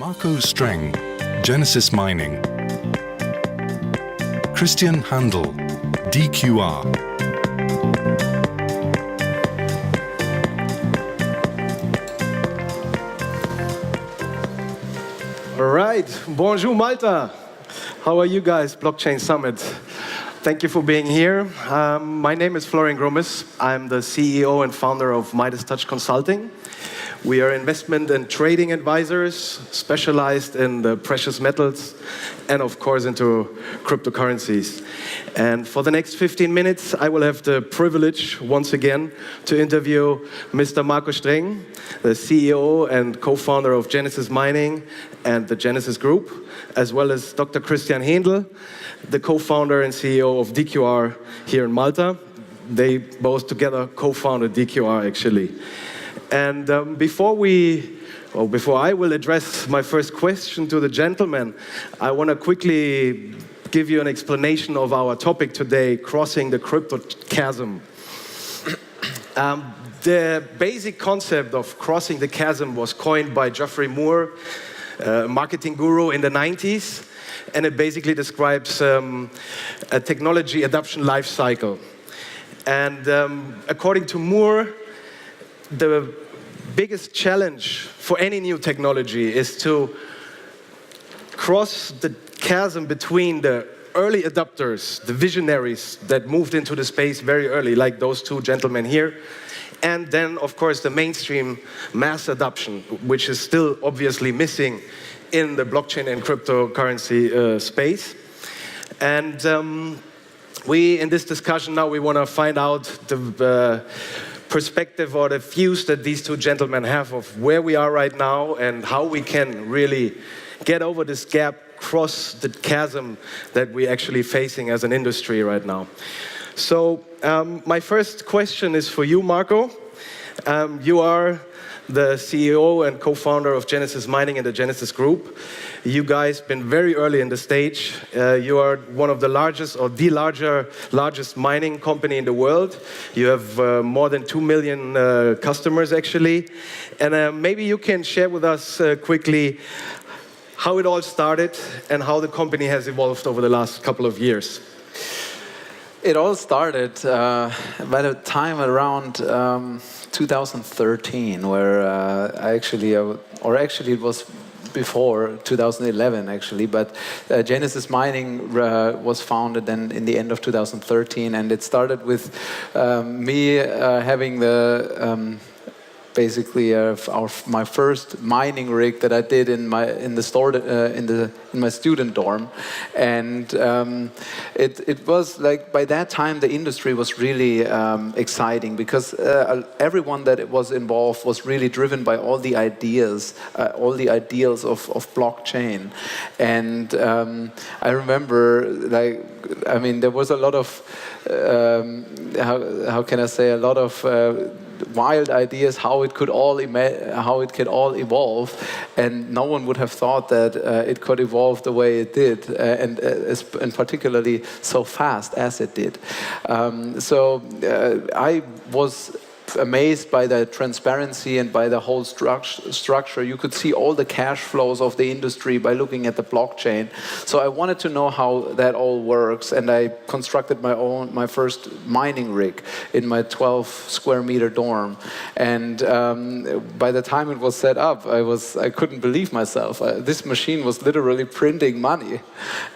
Marco Streng, Genesis Mining. Kristian Haehndel, DQR. All right, bonjour Malta. How are you guys, Blockchain Summit? Thank you for being here. My name is Florian Grummes. I'm the CEO and founder of Midas Touch Consulting. We are investment and trading advisors specialized in the precious metals and of course into cryptocurrencies. And for the next 15 minutes, I will have the privilege once again to interview Mr. Marco Streng, the CEO and co-founder of Genesis Mining and the Genesis Group, as well as Dr. Kristian Haehndel, the co-founder and CEO of DQR here in Malta. They both together co-founded DQR actually. And before I will address my first question to the gentleman, I want to quickly give you an explanation of our topic today, crossing the crypto chasm. The basic concept of crossing the chasm was coined by Geoffrey Moore, a marketing guru in the 90s, and it basically describes a technology adoption life cycle. And according to Moore, the biggest challenge for any new technology is to cross the chasm between the early adopters, the visionaries that moved into the space very early, like those two gentlemen here, and then, of course, the mainstream mass adoption, which is still obviously missing in the blockchain and cryptocurrency space. And we, in this discussion now, we want to find out the perspective or the views that these two gentlemen have of where we are right now and how we can really get over this gap, cross the chasm that we're actually facing as an industry right now. So my first question is for you, Marco. You are the CEO and co-founder of Genesis Mining and the Genesis Group. You guys been very early in the stage. You are one of the largest or the largest mining company in the world. You have more than 2 million customers actually. And maybe you can share with us quickly how it all started and how the company has evolved over the last couple of years. It all started by the time around 2013, where actually it was before 2011 actually, but Genesis Mining was founded then in the end of 2013, and it started with me having the basically my first mining rig that I did in my student dorm, and it was like by that time the industry was really exciting because everyone that was involved was really driven by all the ideals of blockchain, and I remember there was a lot of how can I say, a lot of wild ideas how it could all evolve, and no one would have thought that it could evolve the way it did, and particularly so fast as it did. So I was amazed by the transparency and by the whole structure. You could see all the cash flows of the industry by looking at the blockchain. So I wanted to know how that all works, and I constructed my first mining rig in my 12 square meter dorm. And by the time it was set up, I couldn't believe myself. This machine was literally printing money,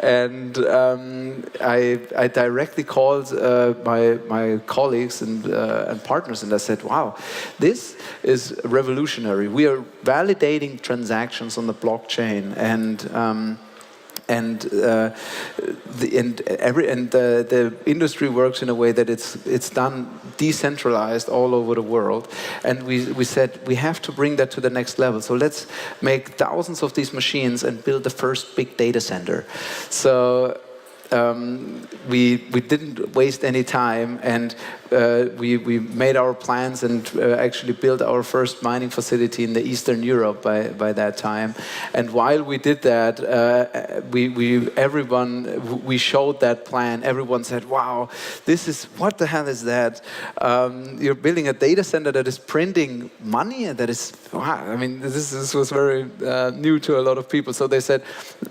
and I directly called my colleagues and partners, and I said, wow, this is revolutionary. We are validating transactions on the blockchain, and the industry works in a way that it's done decentralized all over the world. And we said we have to bring that to the next level. So let's make thousands of these machines and build the first big data center. So we didn't waste any time, and we made our plans and actually built our first mining facility in the Eastern Europe by that time. And while we did that, we showed that plan. Everyone said, "Wow, what the hell is that? You're building a data center that is printing money, and that is wow." I mean, this was very new to a lot of people. So they said,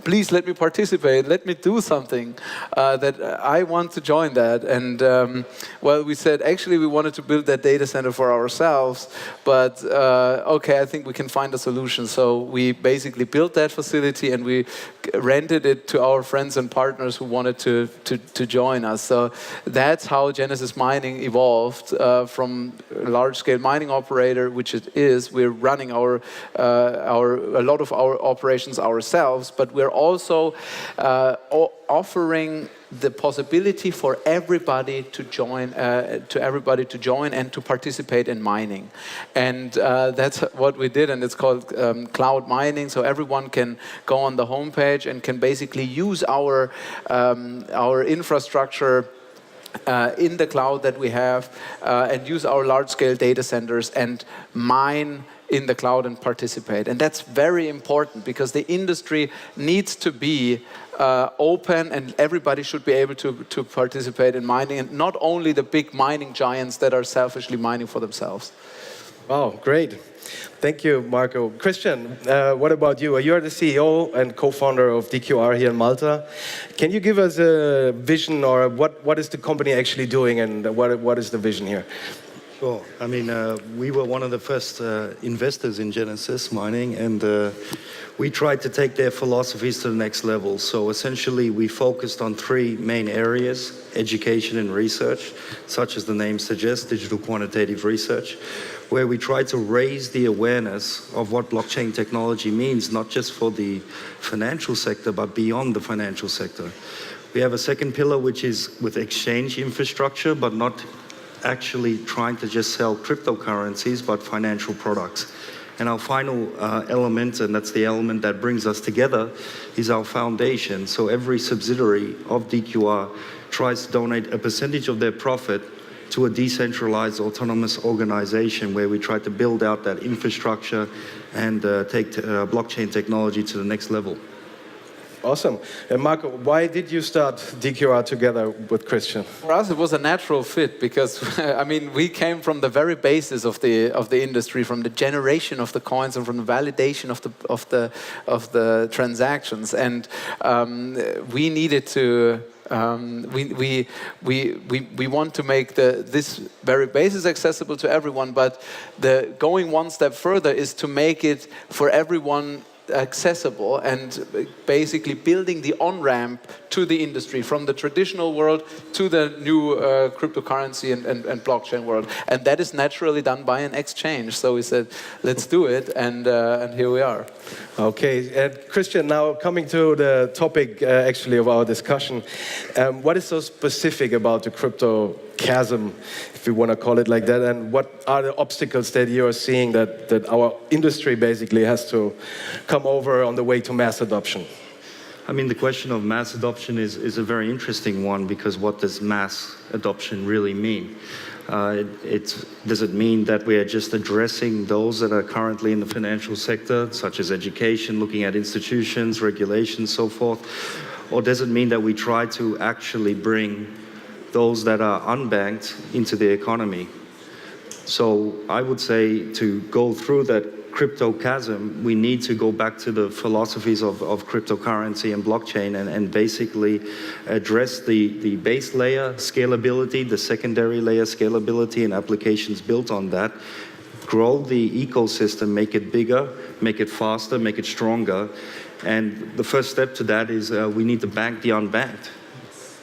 "Please let me participate. Let me do something that I want to join that." And well, we said actually we wanted to build that data center for ourselves, but okay, I think we can find a solution. So we basically built that facility and we rented it to our friends and partners who wanted to join us. So that's how Genesis Mining evolved from a large-scale mining operator, which it is. We're running a lot of our operations ourselves, but we're also offering the possibility for everybody to join, and to participate in mining, and that's what we did. And it's called cloud mining. So everyone can go on the homepage and can basically use our infrastructure in the cloud that we have, and use our large-scale data centers and mine in the cloud and participate. And that's very important because the industry needs to be open, and everybody should be able to participate in mining, and not only the big mining giants that are selfishly mining for themselves. Wow, great. Thank you, Marco. Kristian, what about you? You're the CEO and co-founder of DQR here in Malta. Can you give us a vision, or what is the company actually doing, and what is the vision here? Sure. I mean, we were one of the first investors in Genesis Mining, and we tried to take their philosophies to the next level. So essentially, we focused on three main areas: education and research, such as the name suggests, digital quantitative research, where we try to raise the awareness of what blockchain technology means, not just for the financial sector, but beyond the financial sector. We have a second pillar, which is with exchange infrastructure, but not actually trying to just sell cryptocurrencies, but financial products. And our final element, and that's the element that brings us together, is our foundation. So every subsidiary of DQR tries to donate a percentage of their profit to a decentralized autonomous organization where we try to build out that infrastructure and take blockchain technology to the next level. Awesome. And Marco, why did you start DQR together with Kristian? For us, it was a natural fit because, I mean, we came from the very basis of the industry, from the generation of the coins and from the validation of the transactions, and we needed to. We want to make this very basis accessible to everyone, but the going one step further is to make it for everyone accessible, and basically building the on-ramp to the industry from the traditional world to the new cryptocurrency and blockchain world. And that is naturally done by an exchange. So we said, let's do it, and here we are. Okay, and Kristian, now coming to the topic actually of our discussion, what is so specific about the crypto chasm, if you want to call it like that, and what are the obstacles that you are seeing that our industry basically has to come over on the way to mass adoption? I mean, the question of mass adoption is a very interesting one, because what does mass adoption really mean? Does it mean that we are just addressing those that are currently in the financial sector, such as education, looking at institutions, regulations, so forth? Or does it mean that we try to actually bring those that are unbanked into the economy? So I would say to go through that crypto chasm, we need to go back to the philosophies of cryptocurrency and blockchain, and basically address the base layer scalability, the secondary layer scalability and applications built on that, grow the ecosystem, make it bigger, make it faster, make it stronger. And the first step to that is we need to bank the unbanked.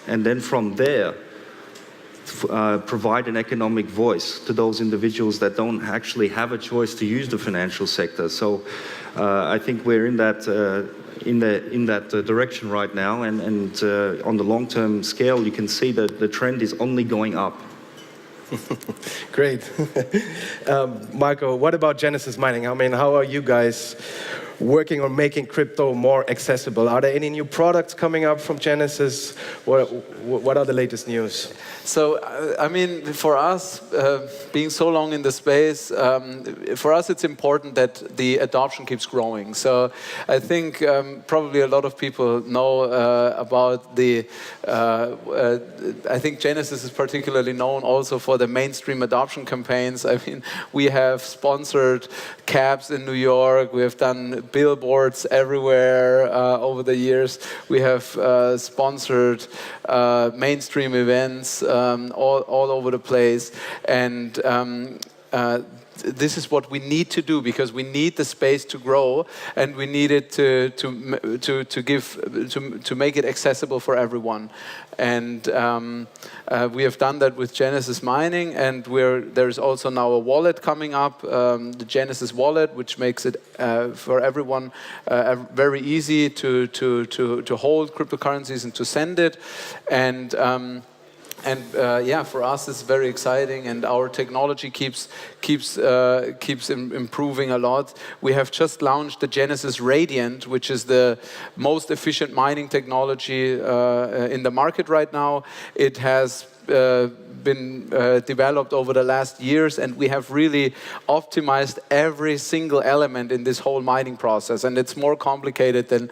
And then from there, provide an economic voice to those individuals that don't actually have a choice to use the financial sector. So I think we're in that direction right now, and on the long-term scale, you can see that the trend is only going up. Great. Marco, what about Genesis Mining? I mean, how are you guys working on making crypto more accessible. Are there any new products coming up from Genesis? What are the latest news? So, I mean, for us, being so long in the space, for us it's important that the adoption keeps growing. So I think probably a lot of people know about the, I think Genesis is particularly known also for the mainstream adoption campaigns. I mean, we have sponsored cabs in New York, we have done billboards everywhere over the years, we have sponsored mainstream events all over the place, and this is what we need to do because we need the space to grow, and we need it to make it accessible for everyone. And we have done that with Genesis Mining, and there's also now a wallet coming up, the Genesis wallet, which makes it for everyone very easy to hold cryptocurrencies and to send it. And yeah, for us it's very exciting, and our technology keeps improving a lot. We have just launched the Genesis Radiant, which is the most efficient mining technology in the market right now. It has been developed over the last years, and we have really optimized every single element in this whole mining process, and it's more complicated than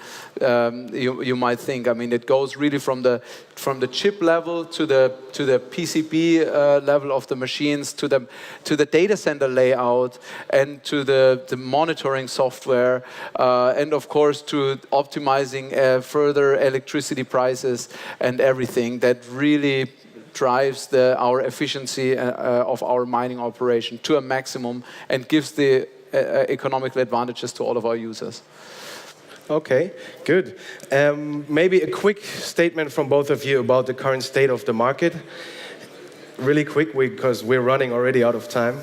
you might think. I mean, it goes really from the chip level to the PCB level of the machines, to the data center layout, and to the monitoring software, and of course to optimizing further electricity prices and everything that really drives our efficiency of our mining operation to a maximum and gives the economical advantages to all of our users. Okay, good. Maybe a quick statement from both of you about the current state of the market. Really quick, because we're running already out of time.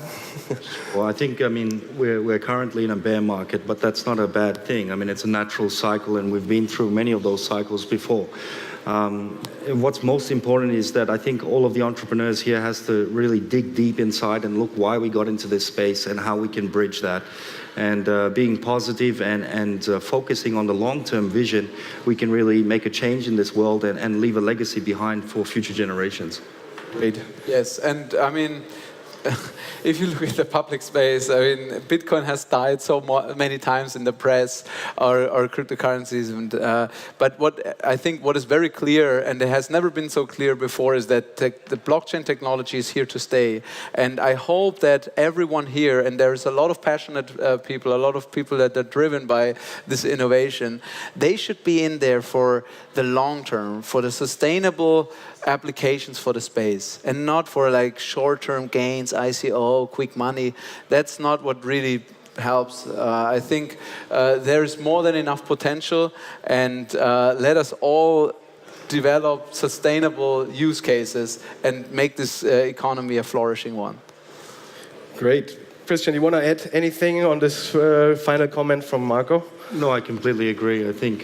Well, I think, I mean, we're currently in a bear market, but that's not a bad thing. I mean, it's a natural cycle, and we've been through many of those cycles before. What's most important is that I think all of the entrepreneurs here has to really dig deep inside and look why we got into this space and how we can bridge that. And being positive and focusing on the long-term vision, we can really make a change in this world and leave a legacy behind for future generations. Great. Yes, and I mean, if you look at the public space, I mean, Bitcoin has died so many times in the press, or cryptocurrencies, and but what is very clear, and it has never been so clear before, is that the blockchain technology is here to stay. And I hope that everyone here, and there's a lot of passionate people, a lot of people that are driven by this innovation, they should be in there for the long term, for the sustainable applications for the space, and not for like short-term gains, ICO, quick money. That's not what really helps. I think there's more than enough potential, and let us all develop sustainable use cases and make this economy a flourishing one. Great. Kristian, you want to add anything on this final comment from Marco? No, I completely agree. I think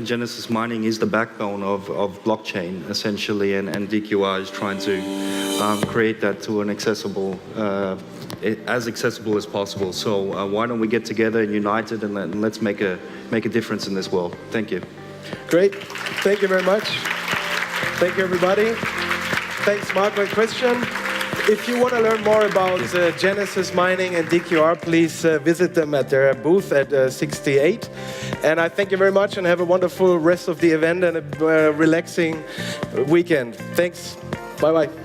Genesis Mining is the backbone of blockchain, essentially, and DQR is trying to create that to an accessible, as accessible as possible. So why don't we get together and united, and let's make a difference in this world. Thank you. Great. Thank you very much. Thank you, everybody. Thanks, Marco and Kristian. If you want to learn more about Genesis Mining and DQR, please visit them at their booth at 68. And I thank you very much, and have a wonderful rest of the event and a relaxing weekend. Thanks. Bye-bye.